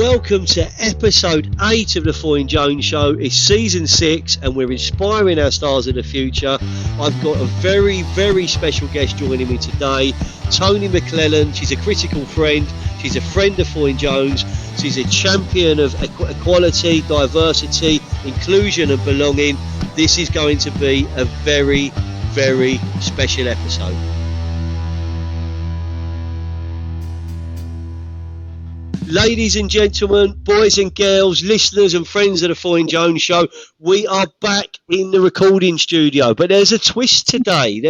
Welcome to episode 8 of the Foyne Jones Show. It's season 6 and we're inspiring our stars of the future. I've got a very, very special guest joining me today, Tony McClellan. She's a critical friend. She's a friend of Foyne Jones. She's a champion of equality, diversity, inclusion and belonging. This is going to be a very, very special episode. Ladies and gentlemen, boys and girls, listeners and friends of the Foyne Jones Show, we are back in the recording studio. But there's a twist today.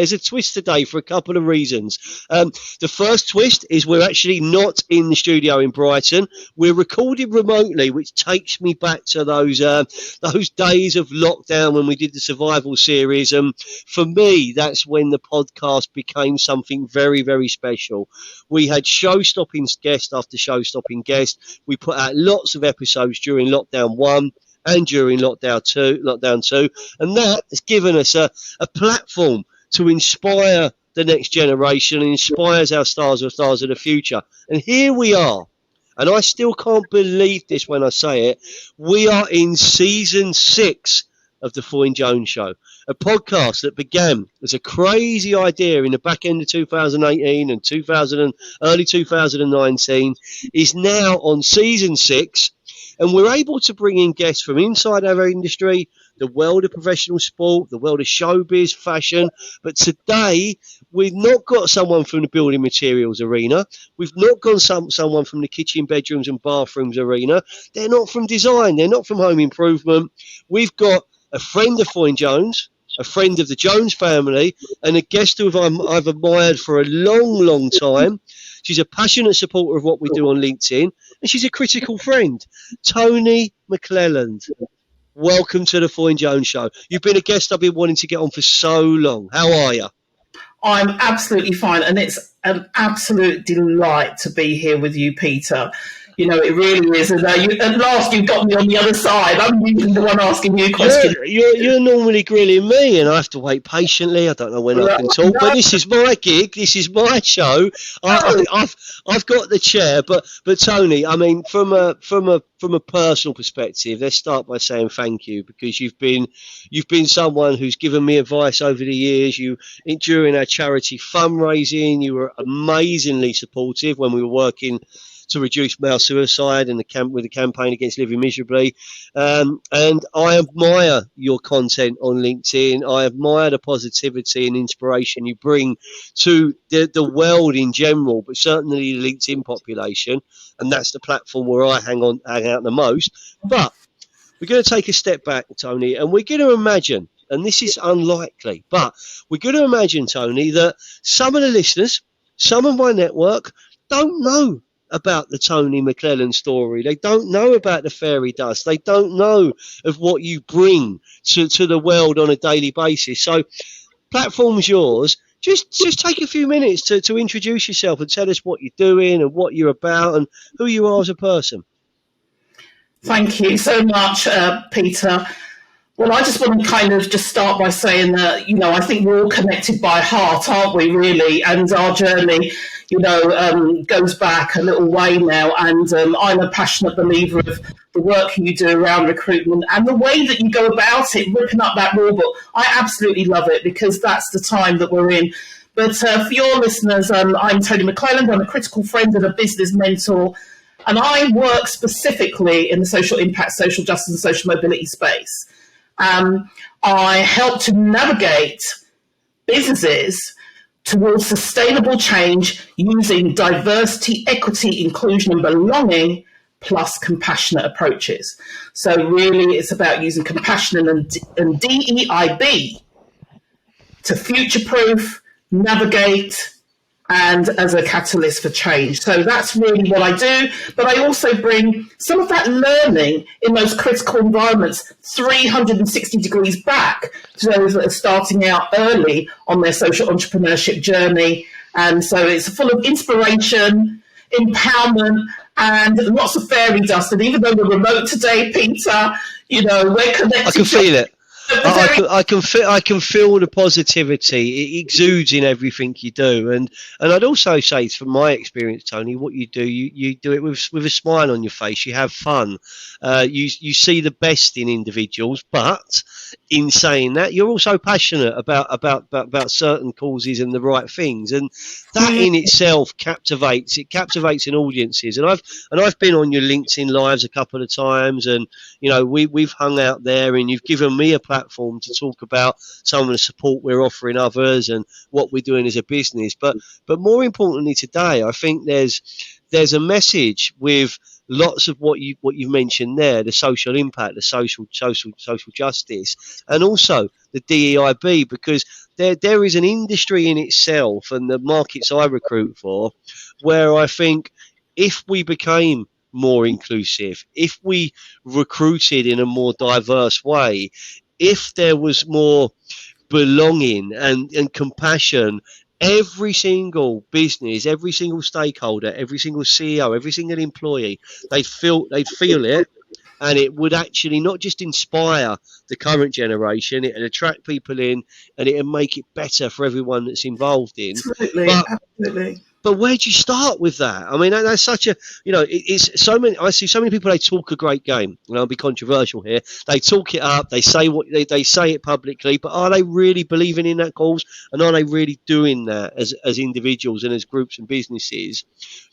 For a couple of reasons. The first twist is we're actually not in the studio in Brighton. We're recording remotely, which takes me back to those days of lockdown when we did the survival series. For me, that's when the podcast became something very, very special. We had show-stopping guest after show-stopping guest. We put out lots of episodes during lockdown 1 and during lockdown 2, and that has given us a platform to inspire the next generation and inspires our stars of the future. And here we are, and I still can't believe this when I say it, we are in season 6 of the Foyne Jones Show, a podcast that began as a crazy idea in the back end of 2018 and early 2019, is now on season 6, and we're able to bring in guests from inside our industry, the world of professional sport, the world of showbiz, fashion. But today, we've not got someone from the building materials arena. We've not got someone from the kitchen, bedrooms and bathrooms arena. They're not from design. They're not from home improvement. We've got a friend of Foyne Jones, a friend of the Jones family, and a guest who I've admired for a long, long time. She's a passionate supporter of what we do on LinkedIn, and she's a critical friend. Tony McClellan, welcome to the Foyne Jones Show. You've been a guest I've been wanting to get on for so long. How are you? I'm absolutely fine, and it's an absolute delight to be here with you, Peter. You know, it really is. And at last, you got me on the other side. I'm usually the one asking you questions. You're normally grilling me, and I have to wait patiently. I don't know when I can talk, but this is my gig. This is my show. I've got the chair, but Tony, I mean, from a personal perspective, let's start by saying thank you, because you've been someone who's given me advice over the years. During our charity fundraising, you were amazingly supportive when we were working to reduce male suicide and with the campaign against living miserably. And I admire your content on LinkedIn. I admire the positivity and inspiration you bring to the world in general, but certainly the LinkedIn population. And that's the platform where I hang out the most. But we're going to take a step back, Tony, and we're going to imagine, and this is unlikely, but we're going to imagine, Tony, that some of the listeners, some of my network don't know about the Tony McClellan story. They don't know about the fairy dust. They don't know of what you bring to the world on a daily basis. So, platform's yours. Just take a few minutes to introduce yourself and tell us what you're doing and what you're about and who you are as a person. Thank you so much, Peter. Well, I just want to kind of just start by saying that, you know, I think we're all connected by heart, aren't we, really? And our journey, you know, goes back a little way now. And I'm a passionate believer of the work you do around recruitment and the way that you go about it, ripping up that raw book. I absolutely love it, because that's the time that we're in. But for your listeners, I'm Tony McClellan. I'm a critical friend and a business mentor. And I work specifically in the social impact, social justice and social mobility space. I help to navigate businesses towards sustainable change using diversity, equity, inclusion and belonging, plus compassionate approaches. So really it's about using compassion and DEIB to future-proof, navigate, and as a catalyst for change. So that's really what I do. But I also bring some of that learning in those critical environments 360 degrees back to those that are starting out early on their social entrepreneurship journey. And so it's full of inspiration, empowerment, and lots of fairy dust. And even though we're remote today, Peter, you know, we're connected. I can feel it. we're very I can feel the positivity. It exudes in everything you do, and I'd also say, from my experience, Tony, what you do, you do it with a smile on your face. You have fun. You see the best in individuals, but in saying that, you're also passionate about certain causes and the right things, and that in itself captivates. It captivates in audiences, and I've been on your LinkedIn lives a couple of times, and we've hung out there, and you've given me a platform to talk about some of the support we're offering others and what we're doing as a business. But more importantly today, I think there's a message with lots of what you've mentioned there, the social impact, the social justice, and also the DEIB, because there is an industry in itself, and the markets I recruit for, where I think if we became more inclusive, if we recruited in a more diverse way, if there was more belonging and compassion, every single business, every single stakeholder, every single CEO, every single employee, they'd feel it, and it would actually not just inspire the current generation, it would attract people in, and it would make it better for everyone that's involved in. absolutely, But absolutely. but where do you start with that? I mean, that's such a, it's so many. I see so many people. They talk a great game, and I'll be controversial here. They talk it up. They say what they say it publicly, but are they really believing in that cause? And are they really doing that as individuals and as groups and businesses?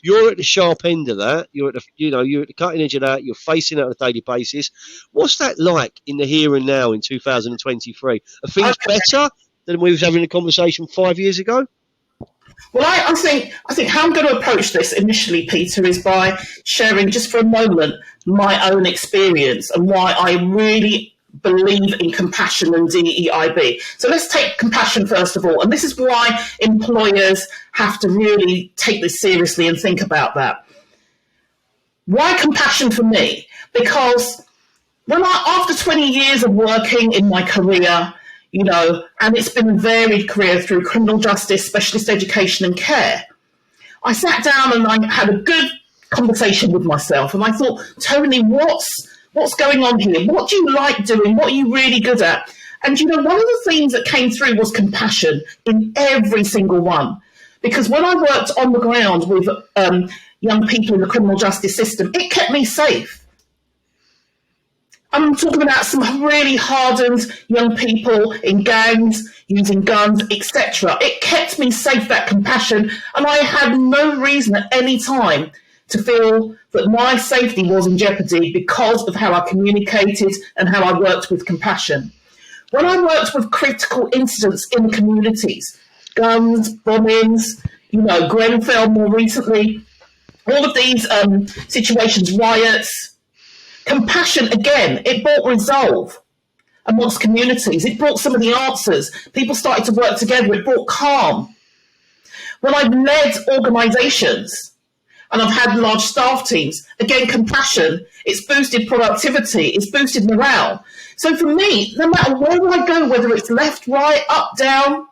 You're at the sharp end of that. You're at the you're at the cutting edge of that. You're facing it on a daily basis. What's that like in the here and now in 2023? Are things better than we was having a conversation 5 years ago? Well, I think how I'm going to approach this initially, Peter, is by sharing just for a moment my own experience and why I really believe in compassion and DEIB. So let's take compassion first of all, and this is why employers have to really take this seriously and think about that. Why compassion for me? Because after 20 years of working in my career, and it's been a varied career through criminal justice, specialist education and care, I sat down and I had a good conversation with myself, and I thought, Tony, what's going on here? What do you like doing? What are you really good at? And one of the themes that came through was compassion in every single one. Because when I worked on the ground with young people in the criminal justice system, it kept me safe. I'm talking about some really hardened young people in gangs, using guns, etc. It kept me safe, that compassion, and I had no reason at any time to feel that my safety was in jeopardy because of how I communicated and how I worked with compassion. When I worked with critical incidents in communities, guns, bombings, Grenfell more recently, all of these situations, riots, compassion, again, it brought resolve amongst communities. It brought some of the answers. People started to work together. It brought calm. When I've led organisations and I've had large staff teams, again, compassion, it's boosted productivity, it's boosted morale. So for me, no matter where I go, whether it's left, right, up, down,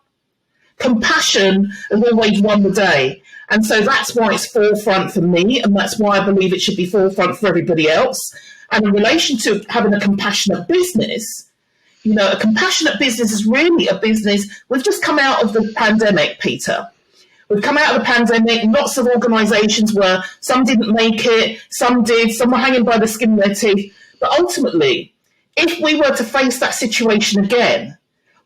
compassion has always won the day. And so that's why it's forefront for me, and that's why I believe it should be forefront for everybody else. And in relation to having a compassionate business, a compassionate business is really a business. We've just come out of the pandemic, Peter. We've come out of the pandemic, lots of organisations where some didn't make it, some did, some were hanging by the skin of their teeth. But ultimately, if we were to face that situation again,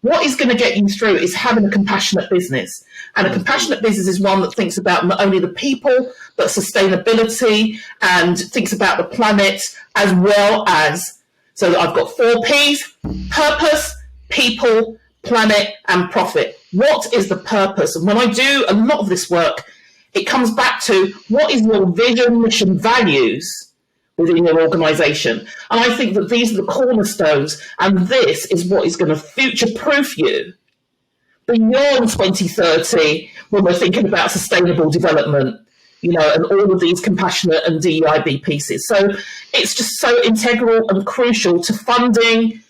what is going to get you through is having a compassionate business. And a compassionate business is one that thinks about not only the people, but sustainability, and thinks about the planet, as well as, so I've got 4 Ps: purpose, people, planet, and profit. What is the purpose? And when I do a lot of this work, it comes back to what is your vision, mission, values within your organisation. And I think that these are the cornerstones, and this is what is going to future-proof you beyond 2030 when we're thinking about sustainable development, and all of these compassionate and DEIB pieces. So it's just so integral and crucial to funding,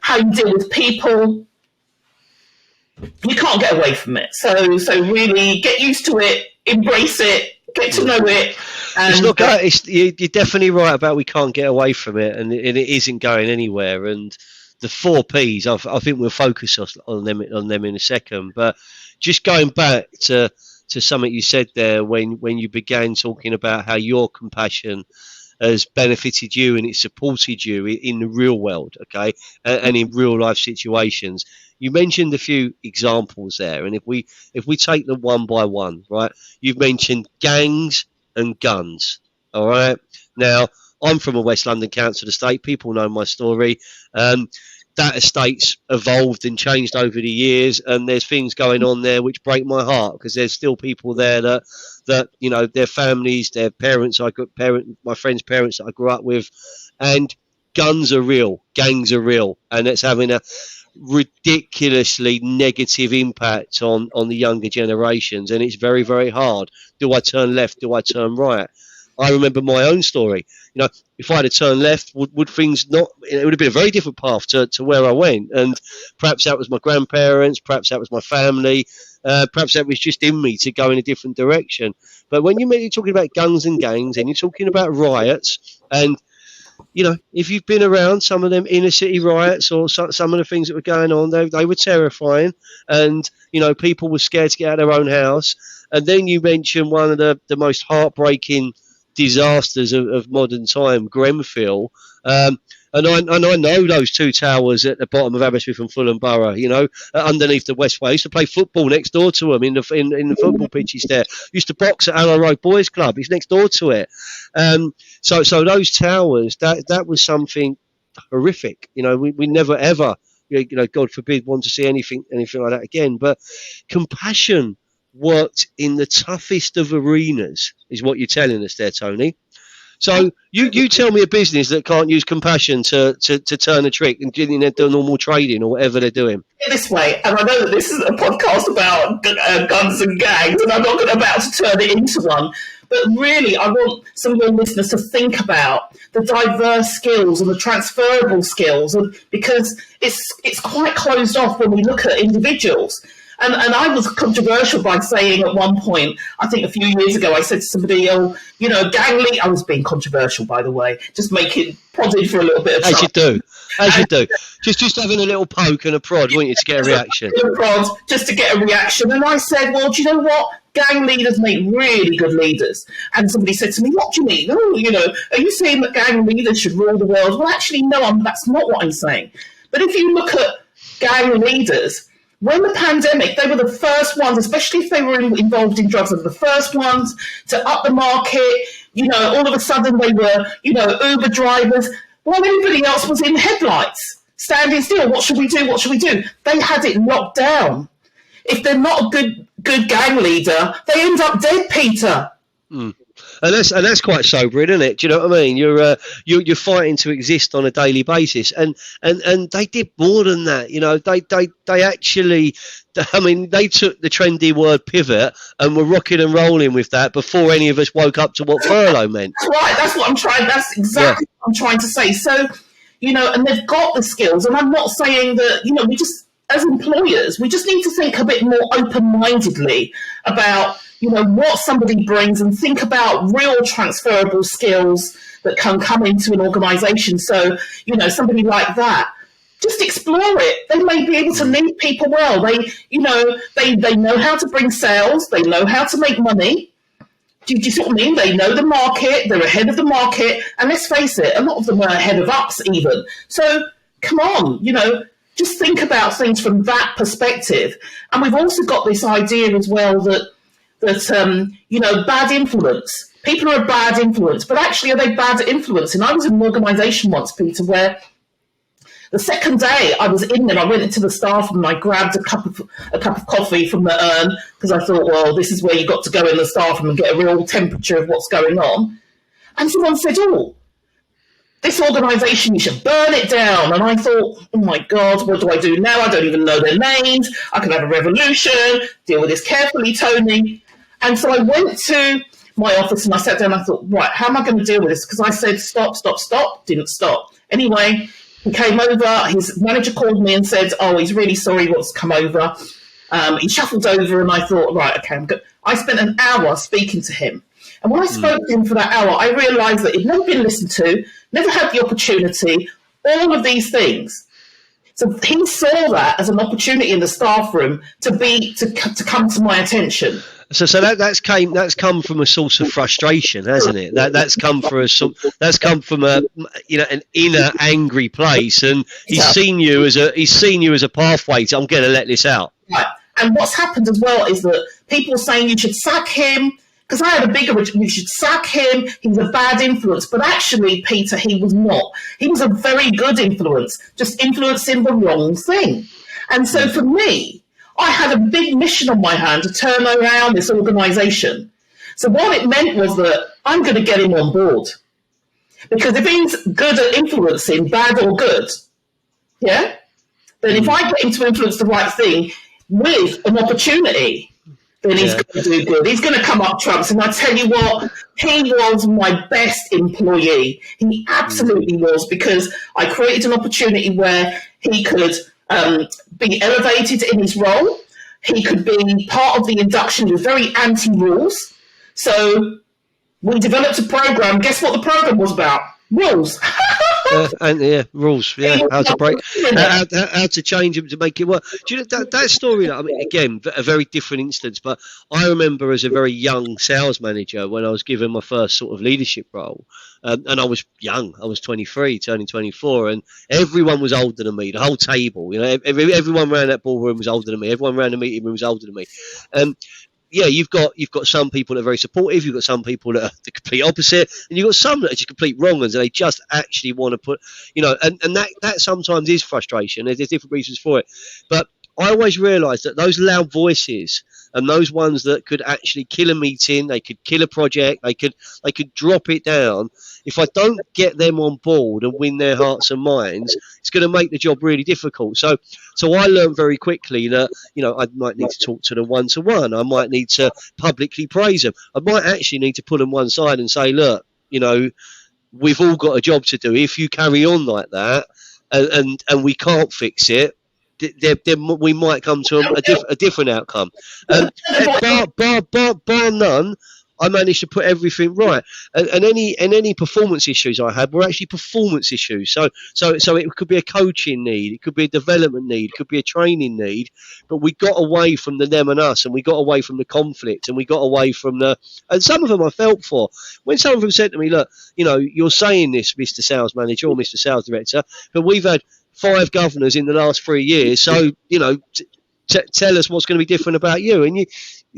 how you deal with people. You can't get away from it. So really get used to it, embrace it, get to know it. It's not going. You're definitely right about we can't get away from it, and it isn't going anywhere. And the 4 Ps. I think we'll focus on them in a second. But just going back to something you said there when you began talking about how your compassion has benefited you and it supported you in the real world, okay, and in real life situations. You mentioned a few examples there, and if we take them one by one, right? You've mentioned gangs and guns, all right. Now, I'm from a West London council estate. People know my story. Um, that estate's evolved and changed over the years, and there's things going on there which break my heart because there's still people there that their families, their parents, my friends' parents that I grew up with, and guns are real, gangs are real, and it's having a ridiculously negative impact on the younger generations, and it's very, very hard. Do I turn left? Do I turn right? I remember my own story. If I had turned left, would things not? It would have been a very different path to where I went, and perhaps that was my grandparents, perhaps that was my family, perhaps that was just in me to go in a different direction. But when you're talking about guns and gangs, and you're talking about riots, and if you've been around some of them inner city riots or some of the things that were going on, they were terrifying, and people were scared to get out of their own house. And then you mentioned one of the most heartbreaking disasters of modern time, Grenfell. And I know those two towers at the bottom of Aberystwyth and Fulham Borough, underneath the Westway. I used to play football next door to them in the football pitches there. Used to box at Arrow Road Boys Club. It's next door to it. So those towers, that was something horrific. We never ever, God forbid, want to see anything like that again. But compassion worked in the toughest of arenas, is what you're telling us there, Tony. So you tell me a business that can't use compassion to turn a trick and do normal trading or whatever they're doing. This way, and I know that this is a podcast about guns and gangs, and I'm not about to turn it into one. But really, I want some of your listeners to think about the diverse skills and the transferable skills, and because it's quite closed off when we look at individuals. And I was controversial by saying at one point, I think a few years ago, I said to somebody, gang leader. I was being controversial, by the way, just prodded for a little bit of trouble. As you do. Just having a little poke and a prod, wouldn't you, to get a reaction? Just to get a reaction. And I said, well, do you know what? Gang leaders make really good leaders. And somebody said to me, what do you mean? Oh, are you saying that gang leaders should rule the world? Well, actually, no, that's not what I'm saying. But if you look at gang leaders, when the pandemic, they were the first ones, especially if they were involved in drugs, they were the first ones to up the market. All of a sudden they were, Uber drivers, while everybody else was in headlights, standing still. What should we do? What should we do? They had it locked down. If they're not a good gang leader, they end up dead, Peter. Mm. And that's quite sobering, isn't it? Do you know what I mean? You're fighting to exist on a daily basis, and they did more than that. They actually, they took the trendy word pivot and were rocking and rolling with that before any of us woke up to what furlough meant. That's right. That's what I'm trying. That's exactly what I'm trying to say. So, and they've got the skills, and I'm not saying that. We just, as employers, we just need to think a bit more open-mindedly about what somebody brings, and think about real transferable skills that can come into an organisation. So, somebody like that, just explore it. They may be able to lead people well. They know how to bring sales. They know how to make money. Do you see what I mean? They know the market. They're ahead of the market. And let's face it, a lot of them are ahead of us even. So come on, just think about things from that perspective. And we've also got this idea as well that bad influence. People are a bad influence, but actually, are they bad at influencing? I was in an organisation once, Peter, where the second day I was in there, I went into the staff room and I grabbed a cup of coffee from the urn because I thought, well, this is where you got to go in the staff room and get a real temperature of what's going on. And someone said, oh, this organisation, you should burn it down. And I thought, oh my God, what do I do now? I don't even know their names. I can have a revolution, deal with this carefully, Tony. And so I went to my office and I sat down and I thought, right, how am I going to deal with this? Because I said, stop, didn't stop. Anyway, he came over, his manager called me and said, oh, he's really sorry, he wants to come over. He shuffled over and I thought, right, okay, I'm good. I spent an hour speaking to him. And when I spoke to him for that hour, I realised that he'd never been listened to, never had the opportunity, all of these things. So he saw that as an opportunity in the staff room to come to my attention. So that's come from a source of frustration, hasn't it? That's come from a an inner angry place, and he's seen you as a pathway to, I'm going to let this out. Right. And what's happened as well is that people are saying you should sack him, because I had a bigger, you should sack him, he's a bad influence. But actually, Peter, he was not. He was a very good influence, just influencing the wrong thing. And so for me, I had a big mission on my hand to turn around this organisation. So what it meant was that I'm going to get him on board. Because if he's good at influencing, bad or good, then if I get him to influence the right thing with an opportunity, then he's going to do good. He's going to come up trumps. And I tell you what, he was my best employee. He absolutely was, because I created an opportunity where he could be elevated in his role. He could be part of the induction with very anti-rules. So we developed a program. Guess what the program was about? Rules. Rules. Yeah, how to break, how to change them to make it work. Do you know that story? I mean, again, a very different instance, but I remember as a very young sales manager when I was given my first sort of leadership role, and I was young. I was 23, turning 24, and everyone was older than me. The whole table, everyone around that ballroom was older than me. Everyone around the meeting room was older than me. You've got some people that are very supportive. You've got some people that are the complete opposite, and you've got some that are just complete wrong ones, and they just actually want to put, and that sometimes is frustration. There's different reasons for it, but I always realised that those loud voices and those ones that could actually kill a meeting, they could kill a project, they could drop it down. If I don't get them on board and win their hearts and minds, it's going to make the job really difficult. So I learned very quickly that, I might need to talk to them one-to-one. I might need to publicly praise them. I might actually need to put them one side and say, look, we've all got a job to do. If you carry on like that and we can't fix it, then we might come to a different outcome. Bar none, I managed to put everything right, and any performance issues I had were actually performance issues. So it could be a coaching need, it could be a development need, it could be a training need. But we got away from the them and us, and we got away from the conflict, and we got away from and some of them I felt for. When some of them said to me, look, you're saying this, Mr. Sales Manager or Mr. Sales Director, but we've had 5 governors in the last 3 years, so tell us what's going to be different about you. And you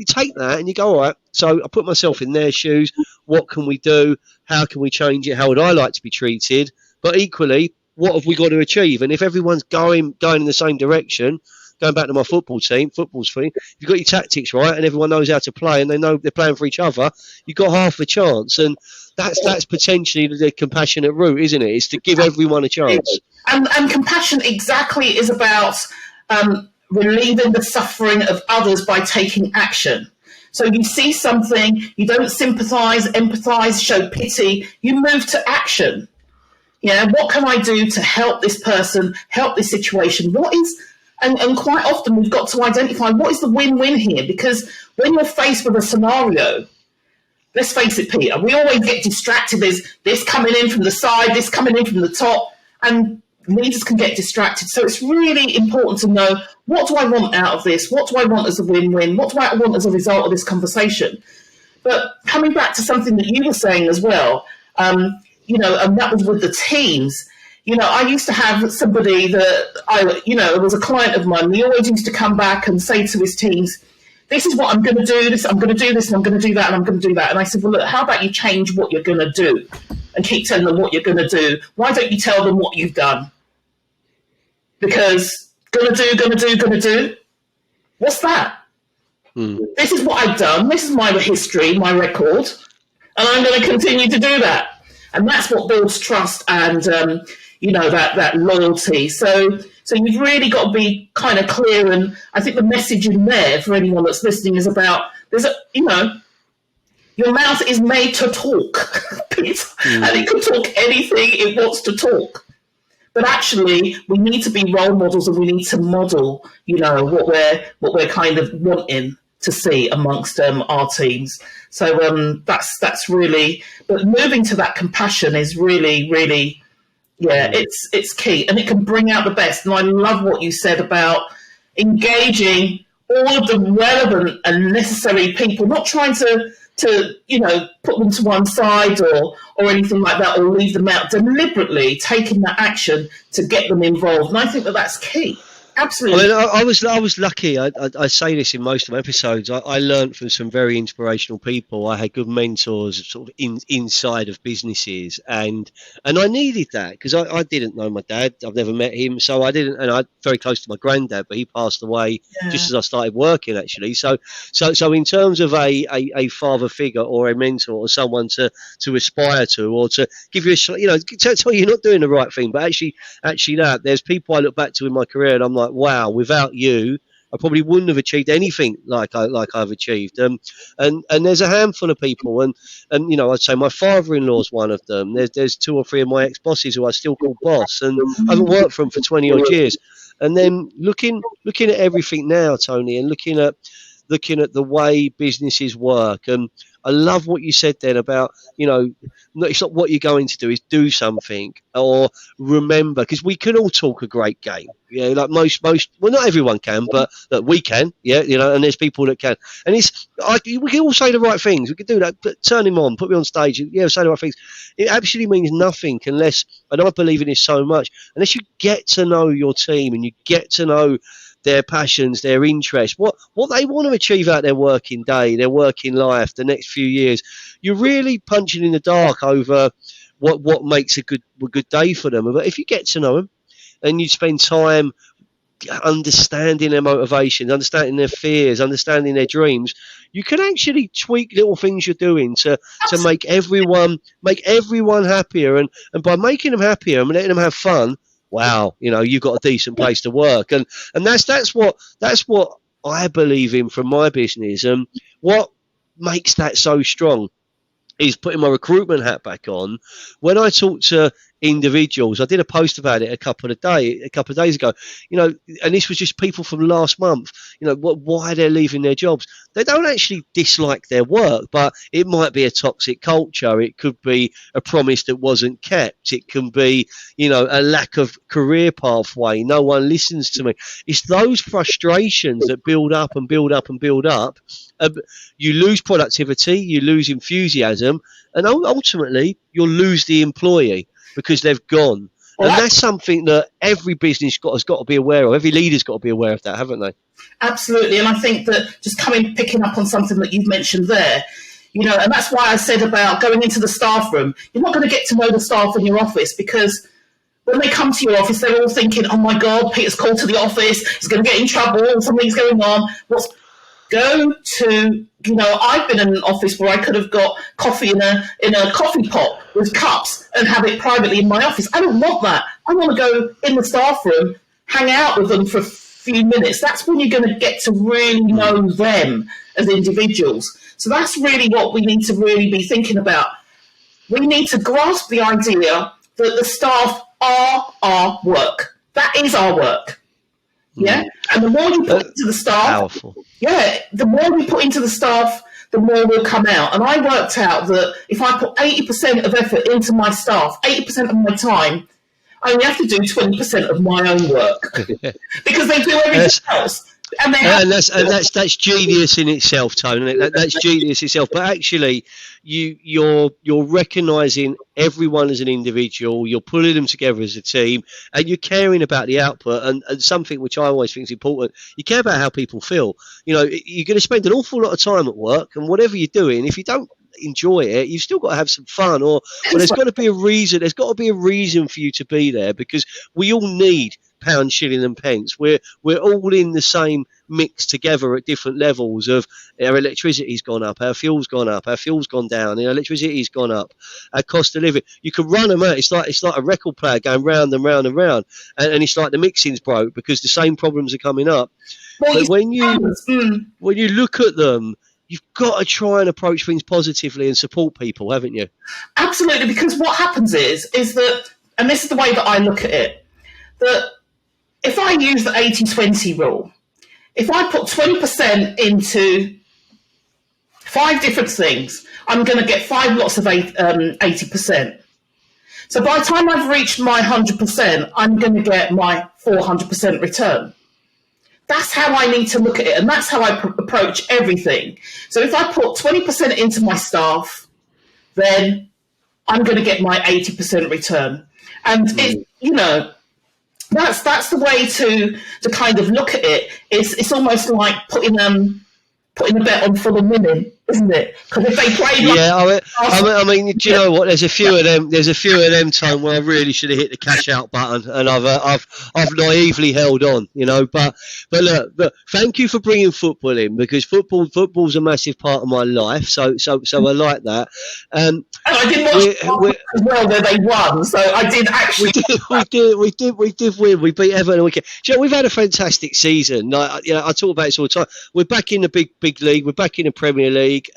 take that and you go, all right, so I put myself in their shoes. What can we do? How can we change it? How would I like to be treated? But equally, what have we got to achieve? And if everyone's going in the same direction, going back to my football's thing, if you've got your tactics right and everyone knows how to play and they know they're playing for each other, you've got half a chance. And that's potentially the compassionate route, isn't it? It's to give everyone a chance. And compassion exactly is about relieving the suffering of others by taking action. So you see something, you don't sympathise, empathise, show pity, you move to action. What can I do to help this person, help this situation? And quite often we've got to identify what is the win-win here, because when you're faced with a scenario, let's face it, Peter, we always get distracted. There's this coming in from the side, this coming in from the top, and leaders can get distracted. So it's really important to know, what do I want out of this? What do I want as a win-win? What do I want as a result of this conversation? But coming back to something that you were saying as well, and that was with the teams. I used to have somebody that it was a client of mine. He always used to come back and say to his teams, this is what I'm going to do, I'm going to do this, and I'm going to do that, and I'm going to do that. And I said, well, look, how about you change what you're going to do and keep telling them what you're going to do? Why don't you tell them what you've done? Because going to do, what's that? This is what I've done. This is my history, my record, and I'm going to continue to do that. And that's what builds trust and, that loyalty. So you've really got to be kind of clear. And I think the message in there for anyone that's listening is about, your mouth is made to talk, Peter, and it can talk anything it wants to talk. But actually, we need to be role models, and we need to model, what we're kind of wanting to see amongst our teams. So that's really. But moving to that compassion is really, really Yeah, it's key, and it can bring out the best. And I love what you said about engaging all of the relevant and necessary people, not trying to put them to one side or anything like that, or leave them out. Deliberately taking that action to get them involved, and I think that's key. Absolutely. I mean, I was lucky. I say this in most of my episodes. I learned from some very inspirational people. I had good mentors, sort of inside of businesses, and I needed that because I didn't know my dad. I've never met him, so I didn't. And I'm very close to my granddad, but he passed away just as I started working, actually. So in terms of a father figure or a mentor or someone to aspire to, or to give you tell you you're not doing the right thing, but actually that there's people I look back to in my career and I'm like, wow, without you, I probably wouldn't have achieved anything like I've achieved. And there's a handful of people, and I'd say my father-in-law is one of them. There's two or three of my ex-bosses who I still call boss, and I haven't worked for them for 20 odd years. And then looking at everything now, Tony, and looking at the way businesses work, and I love what you said then about, it's not what you're going to do, is do something or remember, because we can all talk a great game. Like most, well, not everyone can, but we can, and there's people that can. And we can all say the right things. We can do that, but turn him on, put me on stage, say the right things. It actually means nothing unless, and I believe in this so much, unless you get to know your team and you get to know their passions, their interests, what they want to achieve out their working day, their working life, the next few years. You're really punching in the dark over what makes a good day for them. But if you get to know them and you spend time understanding their motivations, understanding their fears, understanding their dreams, you can actually tweak little things you're doing to make everyone happier. And by making them happier and letting them have fun, wow, you've got a decent place to work. And that's what I believe in from my business. And what makes that so strong is putting my recruitment hat back on. When I talk to individuals, I did a post about it a couple of days ago, and this was just people from last month, why they're leaving their jobs. They don't actually dislike their work, but it might be a toxic culture. It could be a promise that wasn't kept. It can be, a lack of career pathway. No one listens to me. It's those frustrations that build up and build up and build up. You lose productivity, you lose enthusiasm, and ultimately you'll lose the employee because they've gone. And that's something that every business has got to be aware of. Every leader's got to be aware of that, haven't they? Absolutely. And I think that just picking up on something that you've mentioned there, and that's why I said about going into the staff room. You're not going to get to know the staff in your office, because when they come to your office, they're all thinking, oh my God, Peter's called to the office, he's going to get in trouble, something's going on. Go to, I've been in an office where I could have got coffee in a coffee pot with cups and have it privately in my office. I don't want that. I want to go in the staff room, hang out with them for a few minutes. That's when you're going to get to really know them as individuals. So that's really what we need to really be thinking about. We need to grasp the idea that the staff are our work. That is our work. Yeah, and the more you put into the staff, powerful. Yeah, the more we put into the staff, the more will come out. And I worked out that if I put 80% of effort into my staff, 80% of my time, I only have to do 20% of my own work because they do everything else. And that's genius in itself, Tony. That's genius itself. But actually, you're recognising everyone as an individual. You're pulling them together as a team, and you're caring about the output. And something which I always think is important, you care about how people feel. You're going to spend an awful lot of time at work, and whatever you're doing, if you don't enjoy it, you've still got to have some fun, or there's got to be a reason. There's got to be a reason for you to be there, because we all need pound, shilling, and pence. We're all in the same mix together at different levels of our electricity's gone up, our fuel's gone up, our fuel's gone down, our electricity's gone up, our cost of living. You can run them out. It's like a record player going round and round and round, and it's like the mixing's broke because the same problems are coming up. But when you look at them, you've got to try and approach things positively and support people, haven't you? Absolutely, because what happens is that, and this is the way that I look at it, that if I use the 80-20 rule, if I put 20% into 5 different things, I'm going to get 5 lots of 80%. So by the time I've reached my 100%, I'm going to get my 400% return. That's how I need to look at it, and that's how I approach everything. So if I put 20% into my staff, then I'm going to get my 80% return. And it, that's the way to kind of look at it. It's almost like putting a bet on Fulham winning, isn't it? Because if they play, I mean, do you know what? There's a few of them, Tom, where I really should have hit the cash out button, and I've naively held on, But look, thank you for bringing football in, because football's a massive part of my life. So I like that. And I did watch as well where they won, so I did actually. We did win. We beat Everton. We've had a fantastic season. I talk about it all the time. We're back in the big league. We're back in the Premier League.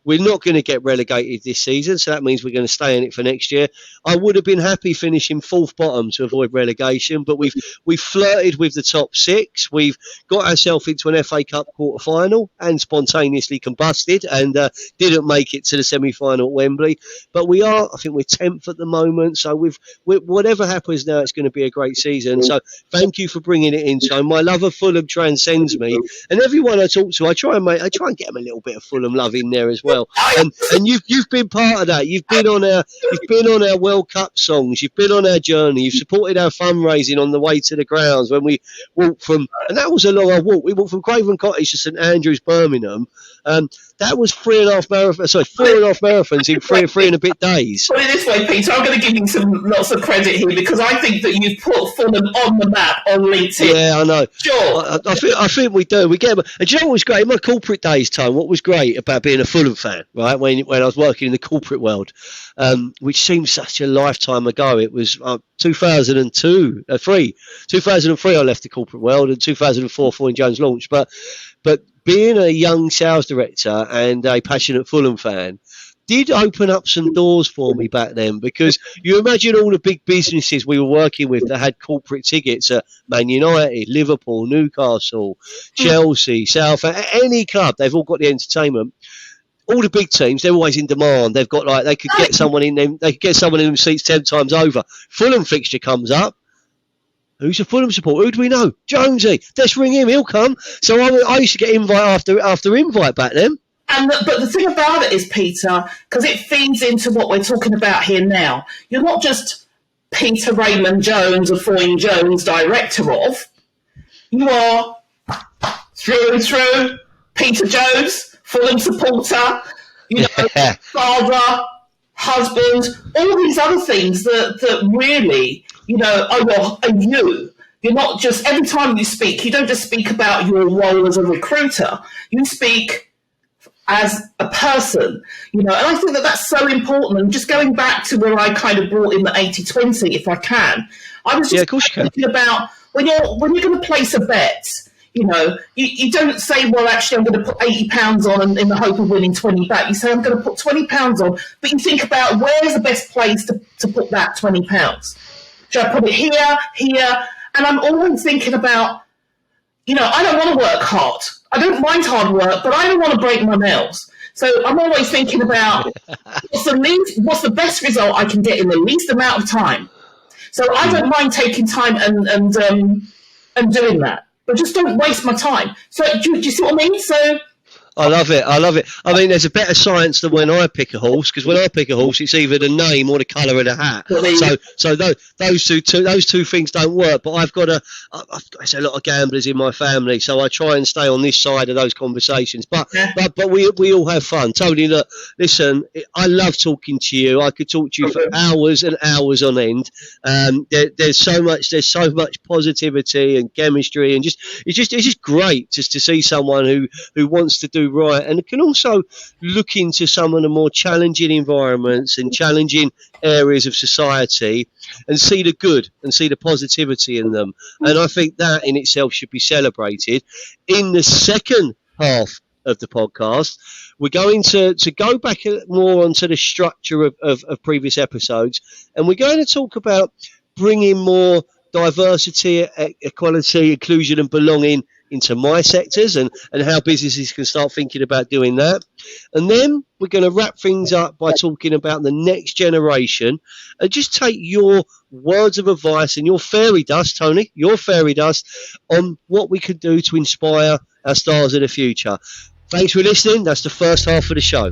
We're not going to get relegated this season, so that means we're going to stay in it for next year. I would have been happy finishing fourth bottom to avoid relegation, but we've flirted with the top six. We've got ourselves into an FA Cup quarter final and spontaneously combusted and didn't make it to the semi-final at Wembley. But I think we're 10th at the moment. So whatever happens now, it's going to be a great season. So thank you for bringing it in. So my love of Fulham transcends me, and everyone I talk to, I try and get them a little bit of Fulham love in there as well. And you've been part of that. You've been on our World Cup songs. You've been on our journey. You've supported our fundraising on the way to the grounds when we walked from, and that was a long walk. We walked from Craven Cottage to St Andrews, Birmingham. That was 4.5 marathons in three and a bit days. Put it this way, Peter, I'm going to give you lots of credit here, because I think that you've put Fulham on the map on LinkedIn. Yeah, I know. Sure. I think we do. We get them. And do you know what was great? In my corporate days, Tom, what was great about being a Fulham fan, right, when I was working in the corporate world, which seems such a lifetime ago. It was 2003 I left the corporate world, and 2004 Foyne Jones launched. But being a young sales director and a passionate Fulham fan did open up some doors for me back then, because you imagine all the big businesses we were working with that had corporate tickets at Man United, Liverpool, Newcastle, Chelsea, South, any club, they've all got the entertainment. All the big teams, they're always in demand. They've got they could get someone in them. They could get someone in them seats 10 times over. Fulham fixture comes up. Who's a Fulham supporter? Who do we know? Jonesy. Let's ring him. He'll come. So I used to get invite after invite back then. But the thing about it is, Peter, because it feeds into what we're talking about here now. You're not just Peter Raymond Jones, or Foyne Jones, director of. You are through and through Peter Jones, Fulham supporter. Father, husband, all these other things that really, are you. You're not just, every time you speak, you don't just speak about your role as a recruiter. You speak as a person, and I think that's so important. And just going back to where I kind of brought in the 80-20, if I can, I was just thinking about when you're going to place a bet, you don't say, well, actually, I'm going to put £80 on in the hope of winning 20 back. You say, I'm going to put £20 on, but you think about where's the best place to put that £20. Should I put it here? And I'm always thinking about, I don't want to work hard. I don't mind hard work, but I don't want to break my nails. So I'm always thinking about what's the best result I can get in the least amount of time. So I don't mind taking time and doing that, but just don't waste my time. So do you see what I mean? So I love it. I mean, there's a better science than when I pick a horse, because when I pick a horse, it's either the name or the colour of the hat. So those two things don't work. But I've got a lot of gamblers in my family, so I try and stay on this side of those conversations. But we all have fun. Tony, look, listen, I love talking to you. I could talk to you for hours and hours on end. There's so much positivity and chemistry, and it's just great just to see someone who wants to do right, and it can also look into some of the more challenging environments and challenging areas of society and see the good and see the positivity in them. And I think that in itself should be celebrated. In the second half of the podcast, we're going to go back more onto the structure of previous episodes, and we're going to talk about bringing more diversity, equality, inclusion and belonging into my sectors and how businesses can start thinking about doing that. And then we're going to wrap things up by talking about the next generation and just take your words of advice and your fairy dust, Tony, your fairy dust on what we could do to inspire our stars of the future. Thanks for listening. That's the first half of the show.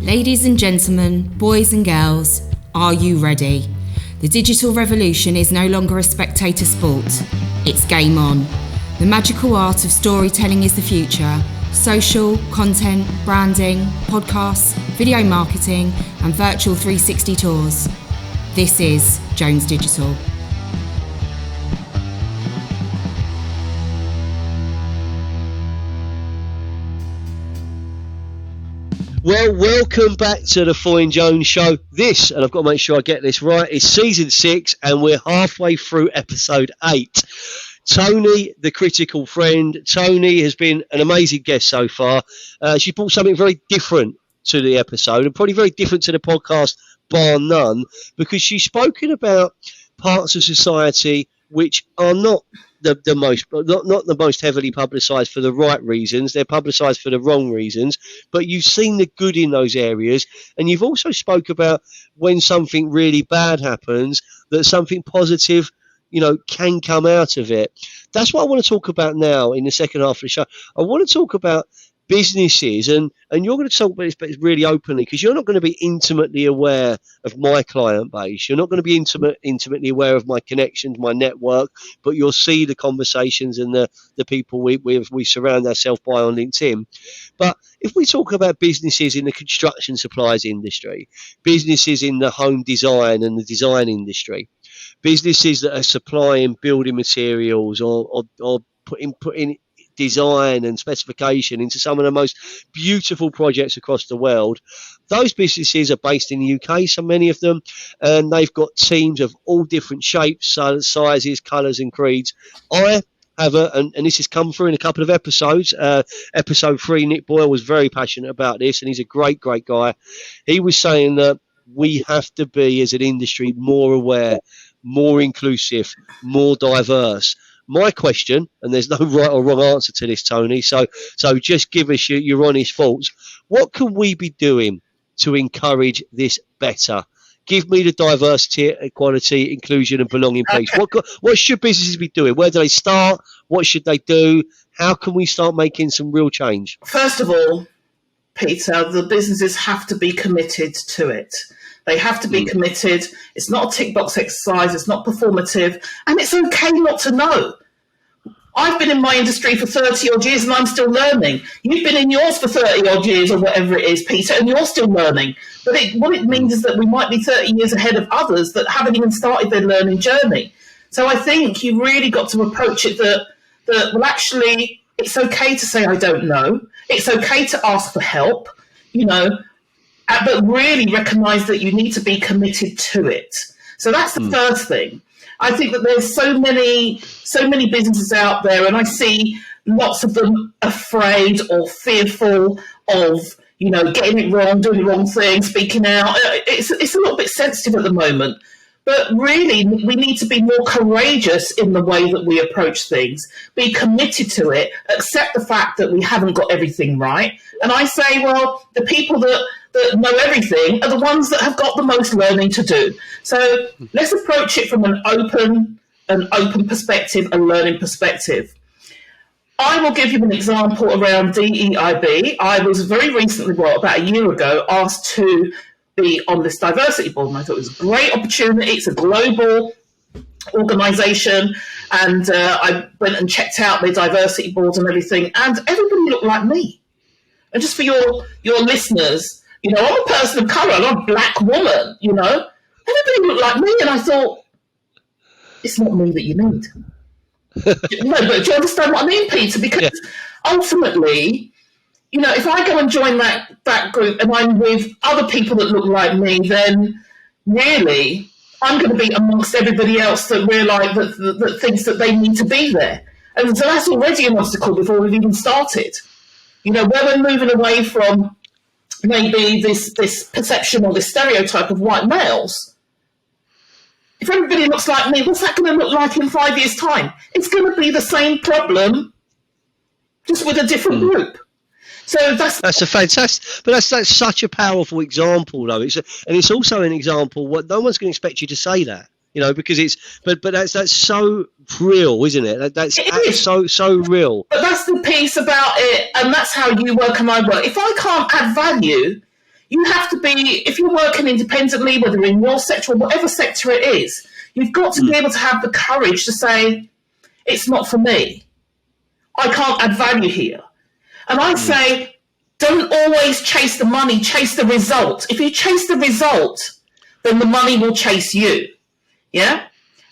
Ladies and gentlemen, boys and girls, are you ready? The digital revolution is no longer a spectator sport. It's game on. The magical art of storytelling is the future. Social, content, branding, podcasts, video marketing, and virtual 360 tours. This is Jones Digital. Well, welcome back to the Foyne Jones Show. This, and I've got to make sure I get this right, is season 6, and we're halfway through episode 8. Tony, the critical friend. Tony has been an amazing guest so far. She brought something very different to the episode, and probably very different to the podcast, bar none, because she's spoken about parts of society which are not the most heavily publicised for the right reasons. They're publicised for the wrong reasons, but you've seen the good in those areas, and you've also spoke about when something really bad happens, that something positive, can come out of it. That's what I want to talk about now in the second half of the show. I want to talk about businesses, and you're going to talk about this really openly, because you're not going to be intimately aware of my client base. You're not going to be intimately aware of my connections, my network, but you'll see the conversations and the people we surround ourselves by on LinkedIn. But if we talk about businesses in the construction supplies industry, businesses in the home design and the design industry, businesses that are supplying building materials or putting design and specification into some of the most beautiful projects across the world. Those businesses are based in the UK, so many of them, and they've got teams of all different shapes, sizes, colours and creeds. I have and this has come through in a couple of episodes. Episode 3, Nick Boyle was very passionate about this, and he's a great guy. He was saying that we have to be, as an industry, more aware, more inclusive, more diverse. My question, and there's no right or wrong answer to this, Tony, so just give us your honest thoughts. What can we be doing to encourage this better? Give me the diversity, equality, inclusion and belonging piece. What should businesses be doing? Where do they start? What should they do? How can we start making some real change? First of all, Peter, the businesses have to be committed to it. They have to be committed. It's not a tick box exercise. It's not performative. And it's okay not to know. I've been in my industry for 30 odd years and I'm still learning. You've been in yours for 30 odd years or whatever it is, Peter, and you're still learning. But what it means is that we might be 30 years ahead of others that haven't even started their learning journey. So I think you really got to approach it that well, actually, it's okay to say, I don't know. It's okay to ask for help, but really recognise that you need to be committed to it. So that's the first thing. I think that there's so many businesses out there, and I see lots of them afraid or fearful of, getting it wrong, doing the wrong thing, speaking out. It's a little bit sensitive at the moment. But really, we need to be more courageous in the way that we approach things, be committed to it, accept the fact that we haven't got everything right. And I say, well, the people that know everything are the ones that have got the most learning to do. So let's approach it from an open perspective, a learning perspective. I will give you an example around DEIB. I was very recently, about a year ago, asked to be on this diversity board, and I thought it was a great opportunity. It's a global organisation, and I went and checked out their diversity boards and everything, and everybody looked like me. And just for your listeners, I'm a person of colour, I'm a black woman, Everybody looked like me, and I thought, it's not me that you need. But do you understand what I mean, Peter? Because ultimately, if I go and join that group and I'm with other people that look like me, then really I'm going to be amongst everybody else that realise that thinks that they need to be there. And so that's already an obstacle before we've even started. Where we're moving away from, maybe this perception or this stereotype of white males. If everybody looks like me, what's that going to look like in 5 years' time? It's going to be the same problem, just with a different group. So that's a fantastic, but that's such a powerful example, though. It's also an example. What no one's going to expect you to say that, because it's but that's so real, isn't it? That's so real. But that's the piece about it, and that's how you work and I work. If I can't add value, you have to be. If you're working independently, whether in your sector or whatever sector it is, you've got to be able to have the courage to say, "It's not for me. I can't add value here." And I say, don't always chase the money, chase the result. If you chase the result, then the money will chase you. Yeah?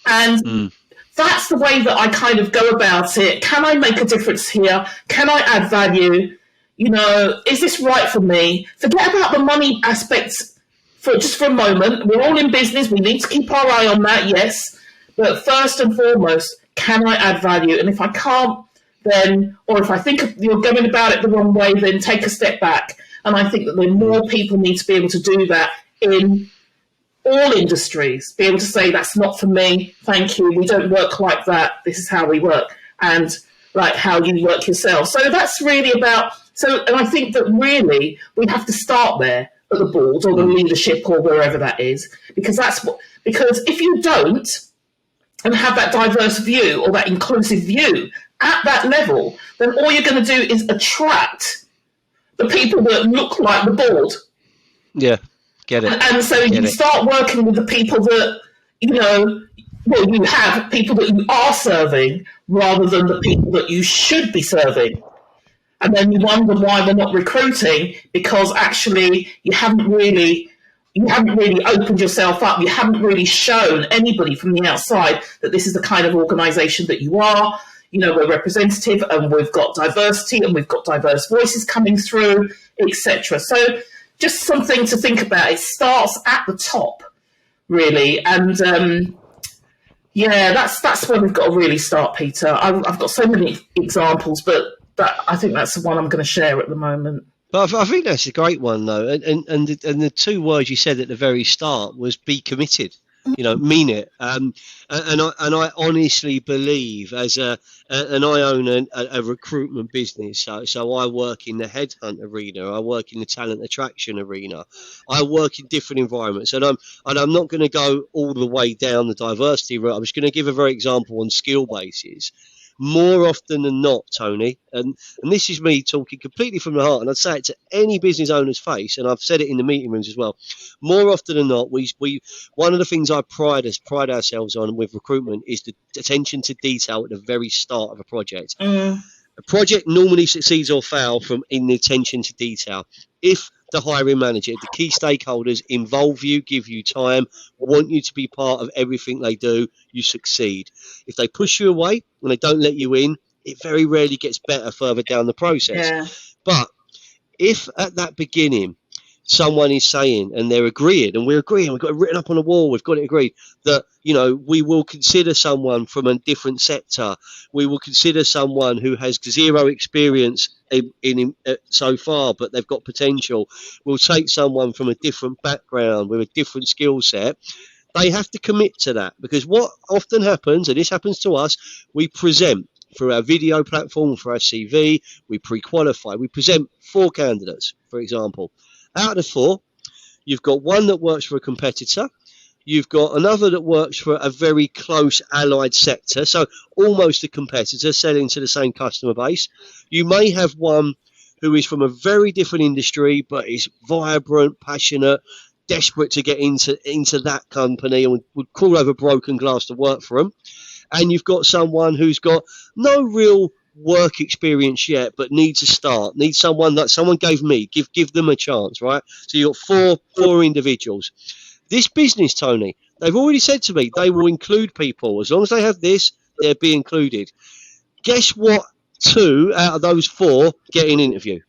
And that's the way that I kind of go about it. Can I make a difference here? Can I add value? Is this right for me? Forget about the money aspects for a moment. We're all in business. We need to keep our eye on that, yes. But first and foremost, can I add value? And if I can't, then, or if I think you're going about it the wrong way, then take a step back. And I think that more people need to be able to do that in all industries, be able to say, that's not for me, thank you, we don't work like that, this is how we work, and like how you work yourself. So that's really about, and I think that really we have to start there at the board or the leadership or wherever that is, because because if you don't and have that diverse view or that inclusive view at that level, then all you're going to do is attract the people that look like the board. Yeah, get it. And so you start working with the people that, you have people that you are serving rather than the people that you should be serving. And then you wonder why they're not recruiting, because actually you haven't really opened yourself up. You haven't really shown anybody from the outside that this is the kind of organisation that you are. We're representative and we've got diversity and we've got diverse voices coming through, etc. So just something to think about. It starts at the top, really. And that's where we've got to really start, Peter. I've got so many examples, but I think that's the one I'm going to share at the moment. But I think that's a great one, though. And the two words you said at the very start was be committed. Mean it. And I honestly believe, and I own a recruitment business, so I work in the headhunt arena, I work in the talent attraction arena, I work in different environments, and I'm not going to go all the way down the diversity route. I'm just going to give a very example on skill basis. More often than not, Tony, and this is me talking completely from the heart, and I'd say it to any business owner's face, and I've said it in the meeting rooms as well. More often than not, we one of the things I pride ourselves on with recruitment is the attention to detail at the very start of a project. A project normally succeeds or fails from in the attention to detail. If the hiring manager, the key stakeholders involve you, give you time, want you to be part of everything they do, you succeed. If they push you away and they don't let you in, it very rarely gets better further down the process. Yeah. But if at that beginning someone is saying, and they're agreeing, and we're agreeing, we've got it written up on the wall, we've got it agreed, that, we will consider someone from a different sector, we will consider someone who has zero experience in so far, but they've got potential, we'll take someone from a different background with a different skill set. They have to commit to that, because what often happens, and this happens to us, we present through our video platform, for our CV, we pre-qualify, we present 4 candidates, for example. Out of the 4, you've got one that works for a competitor, you've got another that works for a very close allied sector, so almost a competitor selling to the same customer base. You may have one who is from a very different industry, but is vibrant, passionate, desperate to get into that company and would crawl over broken glass to work for them. And you've got someone who's got no real work experience yet, but needs a start, needs someone that someone gave me, give them a chance, right? So you've got four individuals. This business, Tony, they've already said to me they will include people. As long as they have this, they'll be included. Guess what? 2 out of those 4 get an interview.